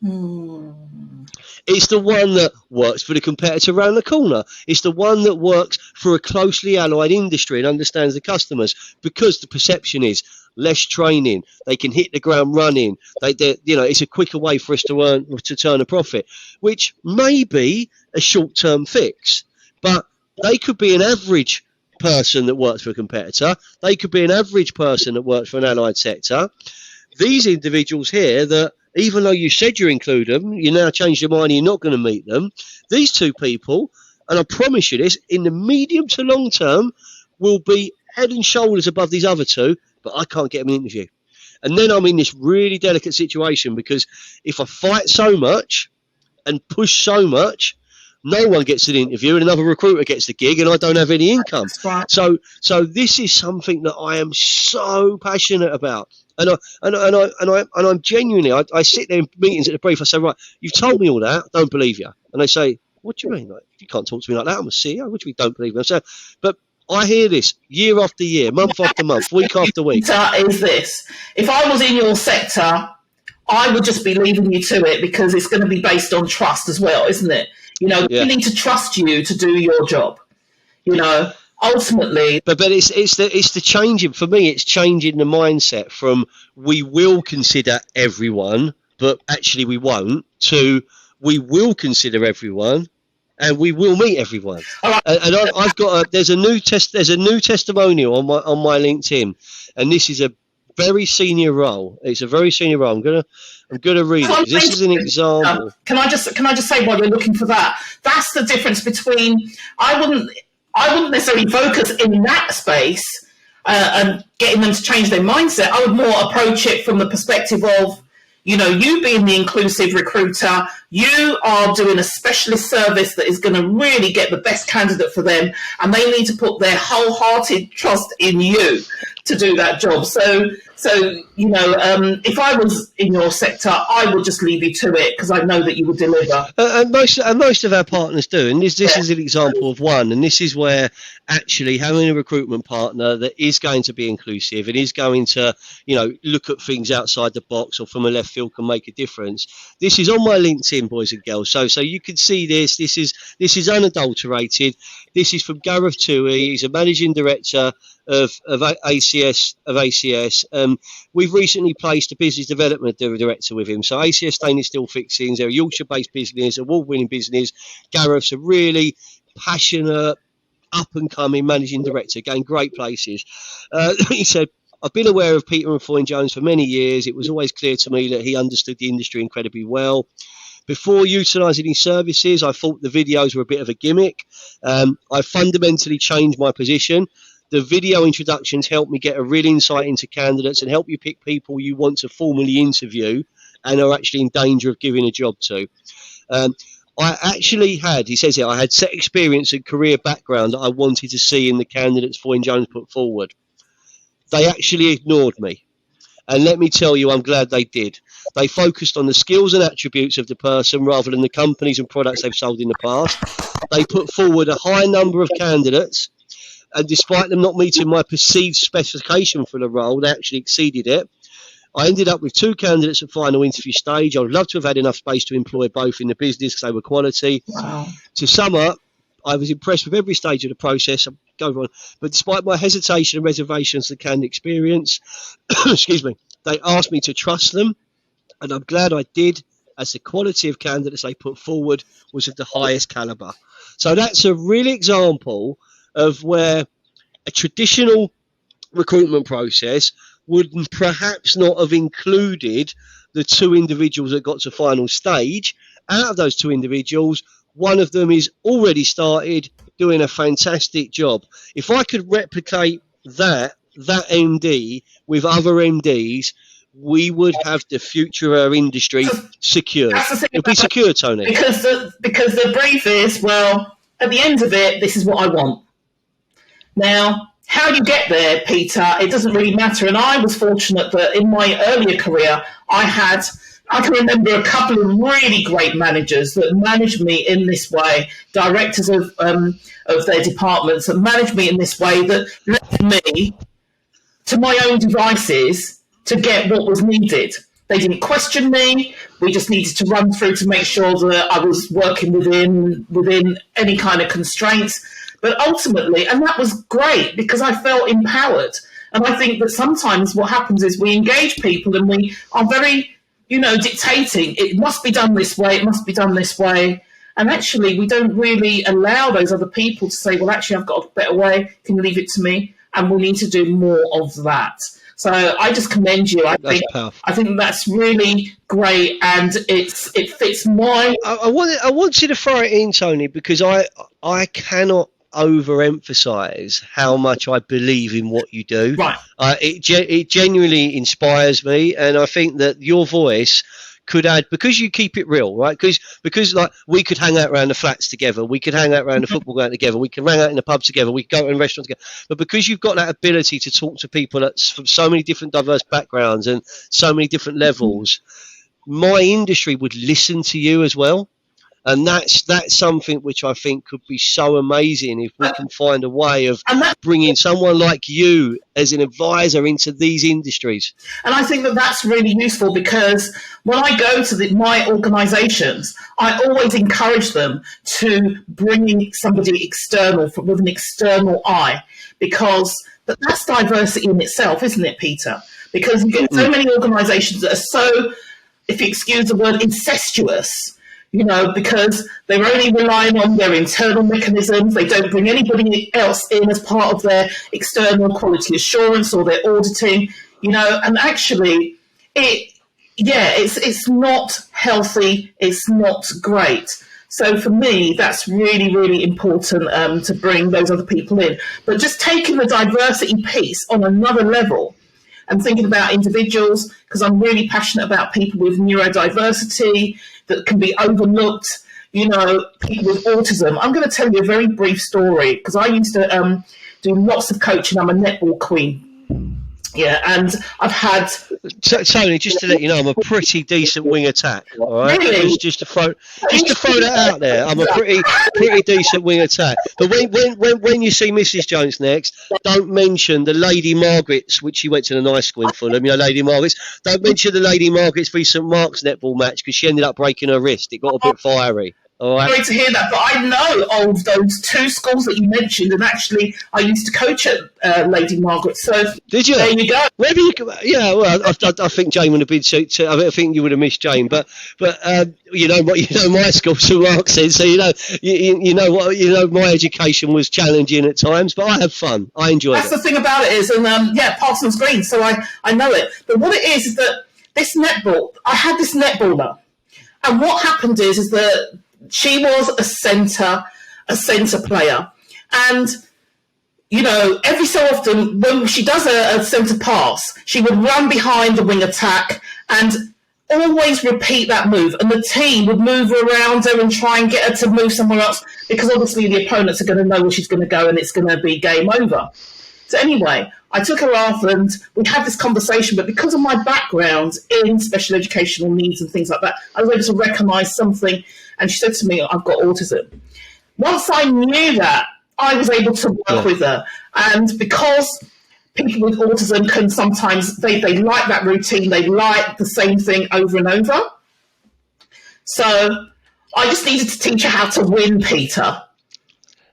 It's the one that works for the competitor around the corner. It's the one that works for a closely allied industry and understands the customers, because the perception is less training. They can hit the ground running. It's a quicker way for us to turn a profit, which may be a short-term fix, but they could be an average person that works for a competitor. They could be an average person that works for an allied sector. These individuals here that, even though you said you include them, you now change your mind and you're not going to meet them. These two people, and I promise you this, in the medium to long term, will be head and shoulders above these other two, but I can't get them an interview. And then I'm in this really delicate situation, because if I fight so much and push so much, no one gets an interview and another recruiter gets the gig and I don't have any income. Right. So this is something that I am so passionate about. And I'm genuinely, I sit there in meetings at the brief, I say, right, you've told me all that, I don't believe you. And they say, what do you mean? Like, you can't talk to me like that, I'm a CEO, what do you mean don't believe me? I say, but I hear this year after year, month after month, week after week. Is this, if I was in your sector, I would just be leaving you to it, because it's going to be based on trust as well, isn't it? We need to trust you to do your job, ultimately. But it's the changing, for me, it's changing the mindset from we will consider everyone, but actually we won't, to we will consider everyone and we will meet everyone. Right. And I've got there's a new testimonial on my LinkedIn, and this is a very senior role. It's a very senior role. I'm gonna read it. This is an example. Can I just say, while you're looking for that, that's the difference between, I wouldn't necessarily focus in that space and getting them to change their mindset. I would more approach it from the perspective of, you being the inclusive recruiter, you are doing a specialist service that is going to really get the best candidate for them, and they need to put their wholehearted trust in you to do that job. So if I was in your sector, I would just leave you to it, because I know that you would deliver. And most of our partners do. And this is an example of one. And this is where actually having a recruitment partner that is going to be inclusive and is going to, look at things outside the box or from a left field can make a difference. This is on my LinkedIn, boys and girls. So you can see this. This is unadulterated. This is from Gareth Toohey. He's a managing director of ACS. We've recently placed a business development director with him. So ACS Stainless Steel Fixings, they're a Yorkshire-based business, award-winning business. Gareth's a really passionate, up-and-coming managing director, going great places. He said, I've been aware of Peter and Foyne Jones for many years. It was always clear to me that he understood the industry incredibly well. Before utilising his services, I thought the videos were a bit of a gimmick. I fundamentally changed my position. The video introductions help me get a real insight into candidates and help you pick people you want to formally interview and are actually in danger of giving a job to. I actually had, he says here, I had set experience and career background that I wanted to see in the candidates Foyne Jones put forward. They actually ignored me. And let me tell you, I'm glad they did. They focused on the skills and attributes of the person rather than the companies and products they've sold in the past. They put forward a high number of candidates, and despite them not meeting my perceived specification for the role, they actually exceeded it. I ended up with 2 candidates at final interview stage. I would love to have had enough space to employ both in the business because they were quality. Wow. To sum up, I was impressed with every stage of the process. But despite my hesitation and reservations to the candidate experience, excuse me, they asked me to trust them, and I'm glad I did, as the quality of candidates they put forward was of the highest calibre. So that's a real example of where a traditional recruitment process would perhaps not have included the 2 individuals that got to final stage. Out of those 2 individuals, one of them is already started doing a fantastic job. If I could replicate that MD with other MDs, we would have the future of our industry secured. It'll be secure, Tony. Because the brief is, well, at the end of it, this is what I want. Now, how you get there, Peter, it doesn't really matter. And I was fortunate that in my earlier career, I can remember a couple of really great managers that managed me in this way, directors of their departments that managed me in this way, that left me to my own devices to get what was needed. They didn't question me. We just needed to run through to make sure that I was working within any kind of constraints. But ultimately, and that was great because I felt empowered. And I think that sometimes what happens is we engage people and we are very, dictating. It must be done this way. It must be done this way. And actually, we don't really allow those other people to say, well, actually, I've got a better way. Can you leave it to me? And we need to do more of that. So I just commend you. I think that's really great, and it fits my. I want you to throw it in, Tony, because I cannot overemphasize how much I believe in what you do. Right. It genuinely inspires me, and I think that your voice could add, because you keep it real, right? Because like we could hang out around the flats together, we could hang out around the football ground together, we could hang out in the pub together, we could go in restaurants together. But because you've got that ability to talk to people that's from so many different diverse backgrounds and so many different levels, my industry would listen to you as well. And that's something which I think could be so amazing if we can find a way of bringing someone like you as an advisor into these industries. And I think that that's really useful, because when I go to my organisations, I always encourage them to bring in somebody external with an external eye, because that's diversity in itself, isn't it, Peter? Because you get so many organisations that are so, if you excuse the word, incestuous, because they're only relying on their internal mechanisms. They don't bring anybody else in as part of their external quality assurance or their auditing, and actually it's not healthy. It's not great. So for me, that's really, really important to bring those other people in. But just taking the diversity piece on another level and thinking about individuals, because I'm really passionate about people with neurodiversity that can be overlooked, people with autism. I'm going to tell you a very brief story, because I used to do lots of coaching. I'm a netball queen. Yeah, and I've had... Tony, just to let you know, I'm a pretty decent wing attack, all right? Really? Just to throw that out there, I'm a pretty decent wing attack. But when you see Mrs. Jones next, don't mention the Lady Margaret's, which she went to the nice school in Fulham, Lady Margaret's. Don't mention the Lady Margaret's v St Mark's netball match, because she ended up breaking her wrist. It got a bit fiery. All right. Sorry to hear that, but I know of those two schools that you mentioned, and actually I used to coach at Lady Margaret. So did you? There you go. Well, I think Jane would have been. I think you would have missed Jane, but my school, St Mark's said. So my education was challenging at times, but I had fun. I enjoyed it. That's the thing about it is, and Parsons Green. So I know it. But what it is that this netball, I had this netballer, and what happened is that she was a centre player. And, every so often when she does a centre pass, she would run behind the wing attack and always repeat that move. And the team would move around her and try and get her to move somewhere else, because obviously the opponents are going to know where she's going to go and it's going to be game over. So anyway, I took her off and we had this conversation, but because of my background in special educational needs and things like that, I was able to recognise something. And she said to me, I've got autism. Once I knew that, I was able to work with her. And because people with autism can sometimes, they like that routine, they like the same thing over and over. So I just needed to teach her how to win, Peter.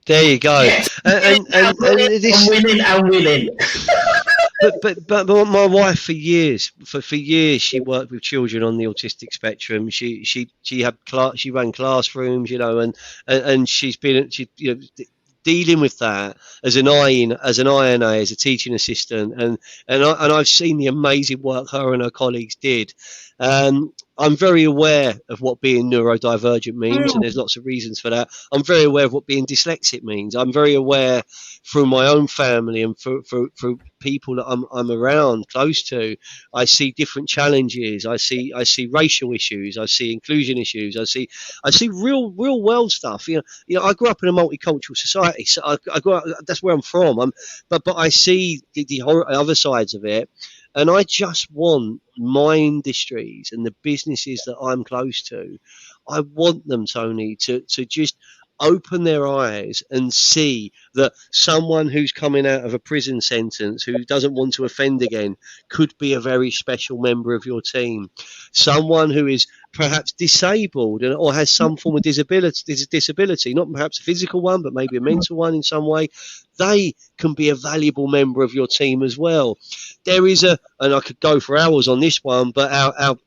There you go. Yes. And winning. But my wife for years she worked with children on the autistic spectrum. She ran classrooms, and she's been dealing with that as an INA, as a teaching assistant, and I've seen the amazing work her and her colleagues did. I'm very aware of what being neurodivergent means, and there's lots of reasons for that. I'm very aware of what being dyslexic means. I'm very aware through my own family and through people that I'm around, close to. I see different challenges. I see racial issues. I see inclusion issues. I see real world stuff. I grew up in a multicultural society, so I grew up. That's where I'm from. But I see the other sides of it. And I just want my industries and the businesses that I'm close to, I want them, Tony, to just open their eyes and see that someone who's coming out of a prison sentence, who doesn't want to offend again, could be a very special member of your team. Someone who is perhaps disabled or has some form of disability, not perhaps a physical one, but maybe a mental one in some way, they can be a valuable member of your team as well. There is and I could go for hours on this one, but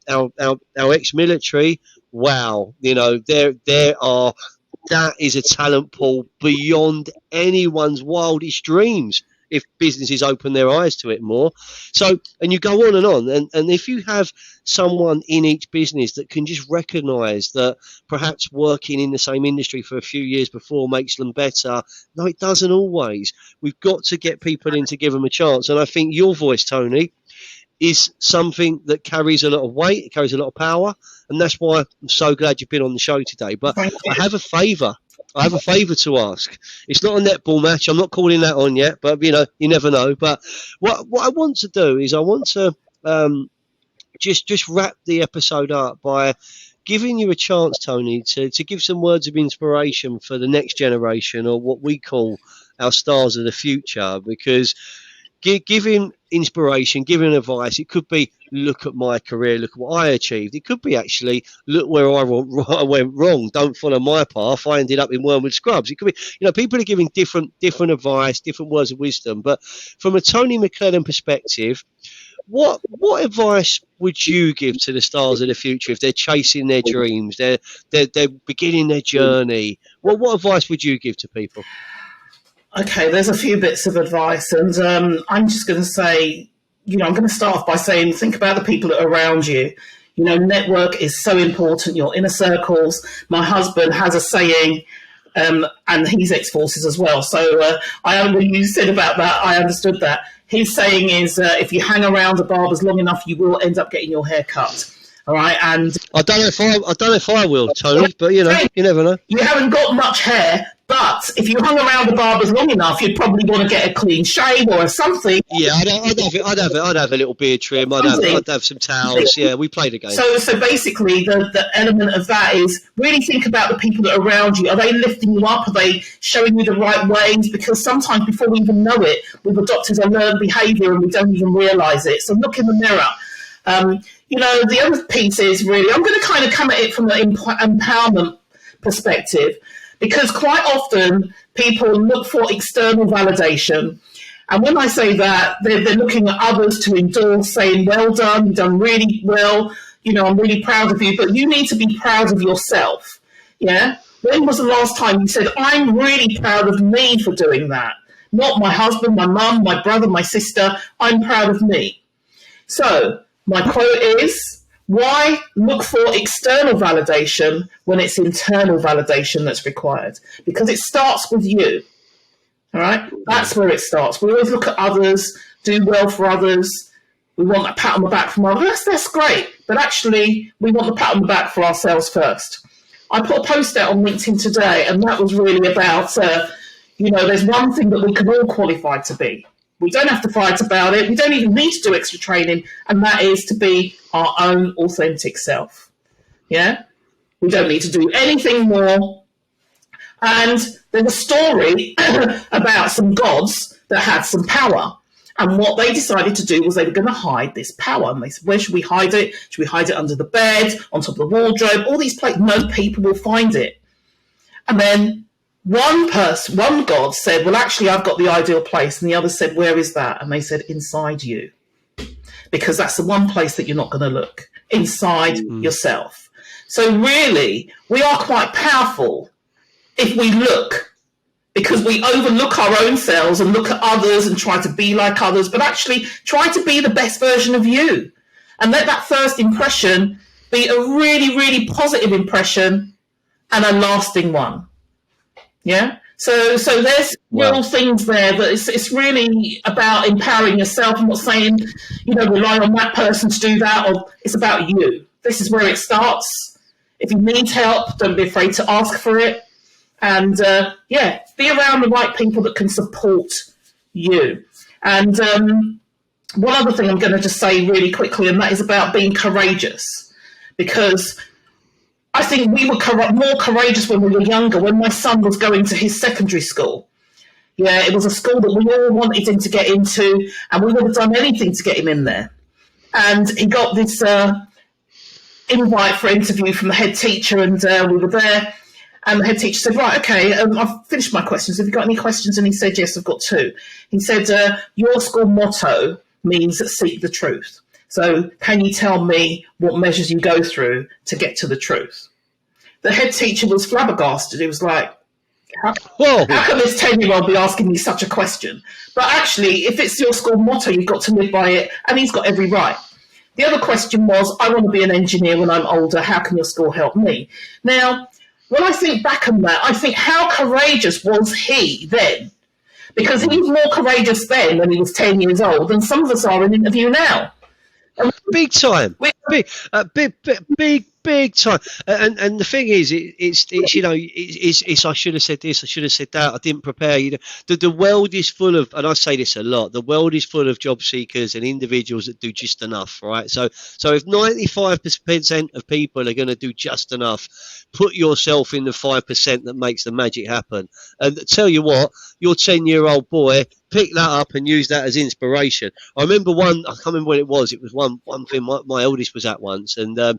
our ex-military, wow, that is a talent pool beyond anyone's wildest dreams if businesses open their eyes to it more. So, and you go on, and if you have someone in each business that can just recognise that perhaps working in the same industry for a few years before makes them better, no, it doesn't always. We've got to get people in to give them a chance. And I think your voice, Tony, is something that carries a lot of weight, it carries a lot of power, and that's why I'm so glad you've been on the show today. But I have a favour. To ask. It's not a netball match. I'm not calling that on yet, but you never know. But what I want to do is I want to just wrap the episode up by giving you a chance, Tony, to give some words of inspiration for the next generation, or what we call our stars of the future, because giving inspiration, giving advice, it could be, look at my career, look at what I achieved. It could be, actually, look where I went wrong, don't follow my path, I ended up in Wormwood Scrubs. It could be, people are giving different advice, different words of wisdom. But from a Tony McClellan perspective, what advice would you give to the stars of the future if they're chasing their dreams, they're beginning their journey? What advice would you give to people? Okay, there's a few bits of advice, and I'm just going to say, I'm going to start off by saying, think about the people that are around you. Network is so important, your inner circles. My husband has a saying, and he's ex-forces as well. So when you said about that, I understood that. His saying is, if you hang around the barbers long enough, you will end up getting your hair cut. All right, and I don't know if I will, Tony, but you never know. You haven't got much hair, but if you hung around the barbers long enough, you'd probably want to get a clean shave or something. Yeah, I'd have a little beard trim. I'd have some towels. Yeah, we played a game. So basically, the element of that is really think about the people that are around you. Are they lifting you up? Are they showing you the right ways? Because sometimes before we even know it, we've adopted a learned behaviour and we don't even realise it. So look in the mirror. The other piece is really, I'm going to kind of come at it from the empowerment perspective, because quite often people look for external validation. And when I say that, they're looking at others to endorse, saying, well done, you've done really well, I'm really proud of you, but you need to be proud of yourself. Yeah? When was the last time you said, I'm really proud of me for doing that? Not my husband, my mum, my brother, my sister, I'm proud of me. So, my quote is, why look for external validation when it's internal validation that's required? Because it starts with you, all right? That's where it starts. We always look at others, do well for others. We want a pat on the back from others. That's great. But actually, we want the pat on the back for ourselves first. I put a post out on LinkedIn today, and that was really about, there's one thing that we can all qualify to be. We don't have to fight about it. We don't even need to do extra training. And that is to be our own authentic self. Yeah? We don't need to do anything more. And there's a story about some gods that had some power. And what they decided to do was they were going to hide this power. And they said, where should we hide it? Should we hide it under the bed, on top of the wardrobe? All these places, no people will find it. And then one god said, well, actually, I've got the ideal place. And the other said, where is that? And they said, inside you. Because that's the one place that you're not going to look, inside yourself. So really, we are quite powerful if we look, because we overlook our own selves and look at others and try to be like others, but actually try to be the best version of you. And let that first impression be a really, really positive impression and a lasting one. Yeah. So there's real things there that it's really about empowering yourself. I'm not saying, rely on that person to do that, or it's about you. This is where it starts. If you need help, don't be afraid to ask for it. And be around the right people that can support you. And one other thing I'm going to just say really quickly, and that is about being courageous. Because I think we were more courageous when we were younger. When my son was going to his secondary school, yeah, it was a school that we all wanted him to get into, and we would have done anything to get him in there. And he got this invite for interview from the head teacher, and we were there. And the head teacher said, right, okay, I've finished my questions. Have you got any questions? And he said, yes, I've got two. He said, your school motto means seek the truth. So can you tell me what measures you go through to get to the truth? The head teacher was flabbergasted. He was like, how can this 10-year-old be asking me such a question? But actually, if it's your school motto, you've got to live by it. And he's got every right. The other question was, I want to be an engineer when I'm older. How can your school help me? Now, when I think back on that, I think, how courageous was he then? Because he was more courageous then when he was 10 years old than some of us are in interview now. Big time, big time. And the thing is, it's you know, it's I should have said this, I should have said that, I didn't prepare. You know, the world is full of, and I say this a lot, the world is full of job seekers and individuals that do just enough, right? So if 95% of people are going to do just enough, put yourself in the 5% that makes the magic happen. And tell you what, your 10-year-old boy, pick that up and use that as inspiration. I remember I can't remember what it was. It was one thing my eldest was at once, and I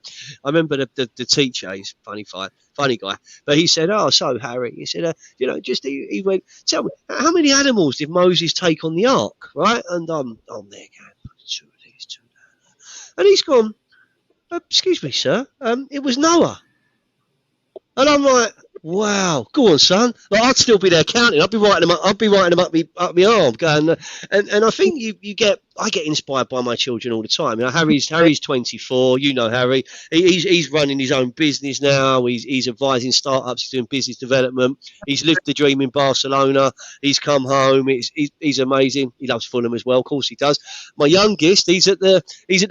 remember the teacher. He's a funny guy, but he said, "Oh, so Harry," he said, "you know, just he went, tell me, how many animals did Moses take on the ark, right?" And I'm there going, two of these, two of that, and he's gone, "Excuse me, sir, it was Noah." And I'm like, wow, go on, son. Like, I'd still be there counting. I'd be writing them up. I'd be writing them up my arm, going. And I think I get inspired by my children all the time. You know, Harry's 24. You know, Harry. He's running his own business now. He's advising startups. He's doing business development. He's lived the dream in Barcelona. He's come home. He's amazing. He loves Fulham as well. Of course, he does. My youngest, he's at the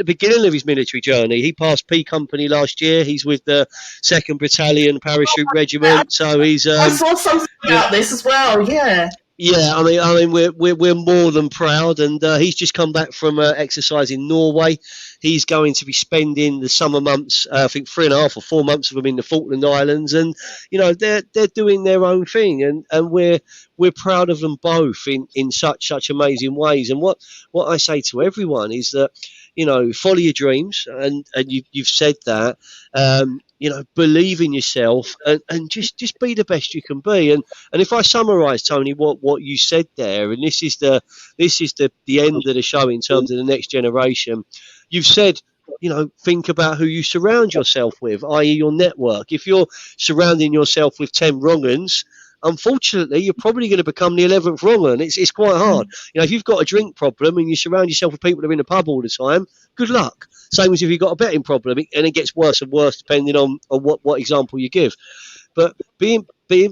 beginning of his military journey. He passed P Company last year. He's with the 2nd Battalion Parachute Regiment. So he's. I saw something about this as well. Yeah. Yeah, I mean, we're more than proud, and he's just come back from exercise in Norway. He's going to be spending the summer months, I think 3.5 or 4 months of them in the Falkland Islands, and you know they're doing their own thing, and we're proud of them both in such amazing ways. And what I say to everyone is that, you know, follow your dreams, and you've said that. You know, believe in yourself, and just be the best you can be. And if I summarise, Tony, what you said there, and this is the end of the show in terms of the next generation. You've said, you know, think about who you surround yourself with, i.e. your network. If you're surrounding yourself with 10 wrong uns, unfortunately, you're probably going to become the 11th wrong un. It's quite hard. You know, if you've got a drink problem and you surround yourself with people that are in the pub all the time, good luck. Same as if you've got a betting problem, and it gets worse and worse depending on what example you give. But being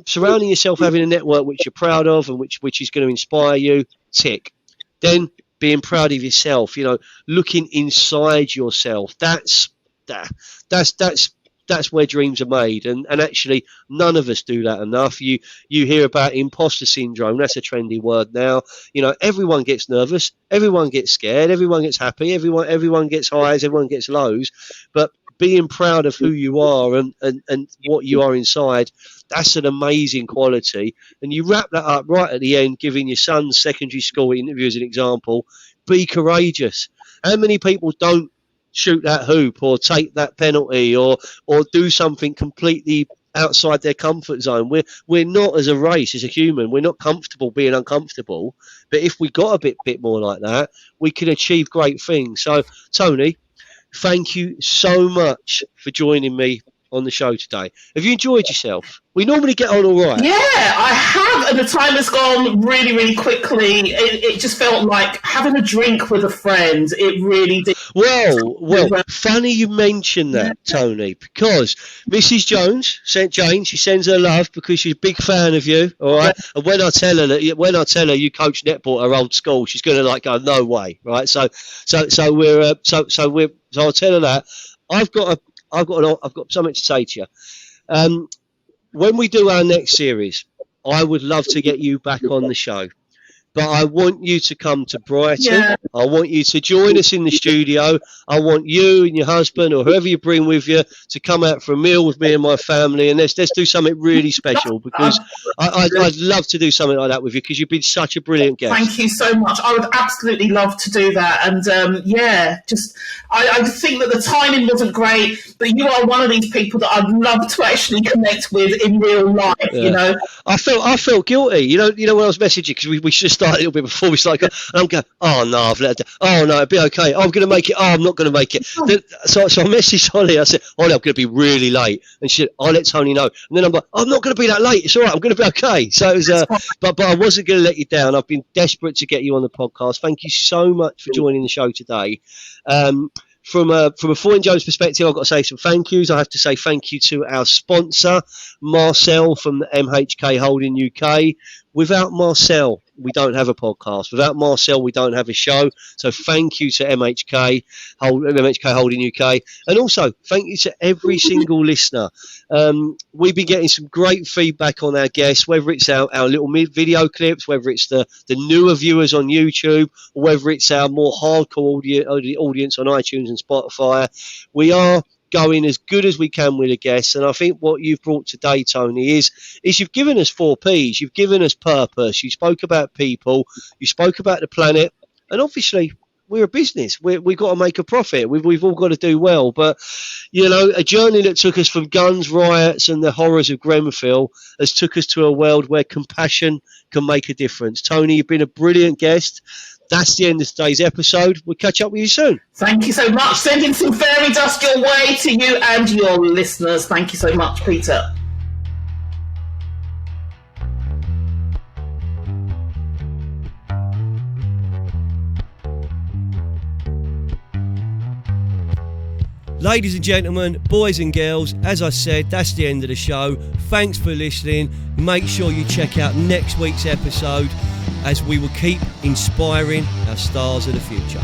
surrounding yourself, having a network which you're proud of and which is going to inspire you, tick. Then being proud of yourself, you know, looking inside yourself. That's where dreams are made, and actually none of us do that enough. You hear about imposter syndrome. That's a trendy word now. You know, everyone gets nervous, everyone gets scared, everyone gets happy, everyone gets highs, everyone gets lows. But being proud of who you are and what you are inside, that's an amazing quality. And you wrap that up right at the end, giving your son's secondary school interview as an example. Be courageous. How many people don't shoot that hoop or take that penalty or do something completely outside their comfort zone? We're not, as a race, as a human, we're not comfortable being uncomfortable. But if we got a bit more like that, we can achieve great things. So, Tony, thank you so much for joining me on the show today. Have you enjoyed yourself? We normally get on all right. Yeah, I have, and the time has gone really, really quickly. It just felt like having a drink with a friend. It really did. Well, funny you mention that, Tony, because Mrs. Jones, St. Jane, she sends her love because she's a big fan of you. All right, and when I tell her you coach netball at her old school, she's going to go, no way, right? So I'll tell her that. I've got something to say to you. When we do our next series, I would love to get you back on the show. but I want you to come to Brighton. Yeah. I want you to join us in the studio. I want you and your husband or whoever you bring with you to come out for a meal with me and my family, and let's do something really special, because I'd love to do something like that with you, because you've been such a brilliant guest. Thank you so much. I would absolutely love to do that. And I think that the timing wasn't great, but you are one of these people that I'd love to actually connect with in real life. Yeah. You know, I felt guilty. You know when I was messaging, because we should start a little bit before we start. And I'm going, oh no, I've let it down. Oh no, it'll be okay. I'm going to make it. Oh, I'm not going to make it. So I messaged Holly. I said, Holly, I'm going to be really late, and she said, I'll let Tony know. And then I'm like, I'm not going to be that late. It's all right. I'm going to be okay. So it was, but I wasn't going to let you down. I've been desperate to get you on the podcast. Thank you so much for joining the show today. From a Foyne Jones perspective, I've got to say some thank yous. I have to say thank you to our sponsor, Marcel from the MHK Holding UK. Without Marcel, we don't have a podcast. Without Marcel, we don't have a show. So thank you to MHK Holding UK. And also, thank you to every single listener. We've been getting some great feedback on our guests, whether it's our little video clips, whether it's the newer viewers on YouTube, or whether it's our more hardcore audience on iTunes and Spotify. We are going as good as we can with the guests, and I think what you've brought today, Tony, is you've given us 4 Ps. You've given us purpose. You spoke about people. You spoke about the planet, and obviously we're a business. We've got to make a profit. We've all got to do well. But you know, a journey that took us from guns, riots, and the horrors of Grenfell has took us to a world where compassion can make a difference. Tony, you've been a brilliant guest. That's the end of today's episode. We'll catch up with you soon. Thank you so much. Sending some fairy dust your way to you and your listeners. Thank you so much, Peter. Ladies and gentlemen, boys and girls, as I said, that's the end of the show. Thanks for listening. Make sure you check out next week's episode, as we will keep inspiring our stars of the future.